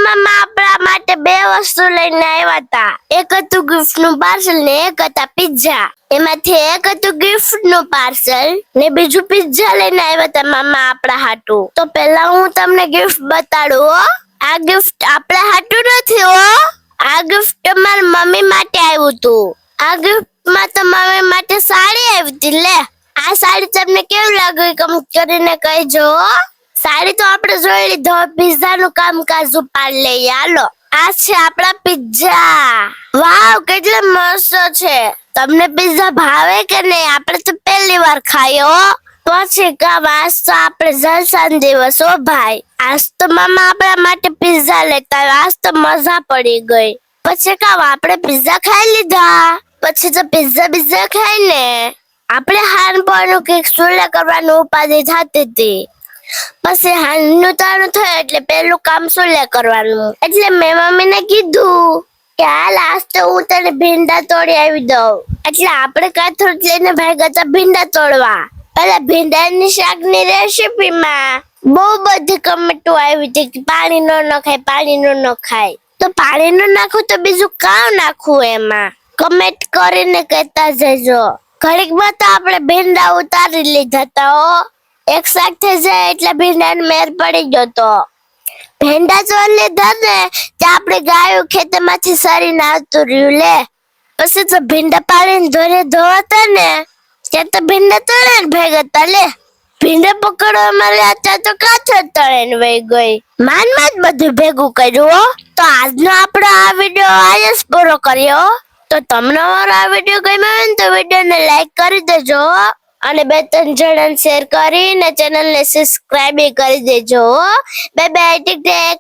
મામા આપણા માટે બે વસ્તુ લઈને આવ્યા હતા. એક હતું ગિફ્ટ નું પાર્સલ ને એક હતા પિઝા. એમાંથી એક હતું ગિફ્ટ નું પાર્સલ ને બીજું પિઝા લઈને આવ્યા હતા મામા આપણા હાટુ. તો પહેલા હું તમને ગિફ્ટ બતાડું હો. આ ગિફ્ટ આપણા હાટુ નથી હો. આ ગિફ્ટ તમારી મમ્મી માટે આવ્યું હતું. આ ગિફ્ટમાં તો મમ્મી માટે સાડી આવી હતી. લે આ સાડી તમને કેવું લાગ્યું કમેન્ટ કરીને કહેજો. સાડી તો આપણે જોઈ લીધો. પિઝા નું કામકાજ ઉપાડ લઈએ હાલો. આ છે આપણા પિઝા. વાવ કેટલા મસ્ત છે. તમને પિઝા ભાવે કે નહીં? આપણે તો પહેલી વાર ખાયો. પછી કામ આજ તો આપણે જલસાનો દિવસ હો ભાઈ. આજ તો મામા આપણા માટે પિઝા લેતા આવ્યા. આજ તો મજા પડી ગઈ. પછી કામ આપણે પિઝા ખાઈ લીધા. પછી તો પિઝા ખાઈને આપણે હાનપણનું કંઈક સુલે કરવાનું ઉપાધિ થતી હતી. પછી હાનનું તાણું થયું એટલે પેલું કામ સુલે કરવાનું. એટલે મેં મમ્મીને કીધું કે હાલ આજ તો હું તને ભીંડા તોડી આવી દઉં. એટલે આપણે કાથરોટ લઈને ભાગ્યા હતા ભીંડા તોડવા. એટલે ભીંડાની શાકની રેસીપીમાં બહુ બધી કમેન્ટો આવી હતી કે પાણી ન નખાય, પાણી ન નખાય. તો પાણી ન નાખું તો બીજું કામ નાખવું એમાં? કમેન્ટ કરીને કહેતા જજો. ઘડીકમાં તો આપણે ભીંડા ઉતારી લીધા હતા હો. એક શાક થઈ જાય એટલે ભીંડાને મેર પડી ગયો તો. ભીંડા ચોર લીધા ને ત્યાં આપણે ગાયું ખેતરમાંથી સરીને આવતું રહ્યું. લે પછી તો ભીંડા પાડીને ધોવાતા ને ત્યાં તો ભીંડા તળે ને ભેગા હતા. લે ભીંડા પકડવા મળ્યા ત્યાં તો કાથર તળે ને વહી ગઈ. માનમાં જ બધું ભેગું કર્યું હો. તો આજનો આપણો આ વિડીયો આજે જ પૂરો કર્યો. તો તમને મારો આ વિડીયો ગમ્યો હોય ને તો વિડીયોને લાઈક કરી દેજો અને 2-3 જણાને શેર કરીને ચેનલને સબસ્ક્રાઇબ કરી દેજો. Bye bye. ટેક ટેક.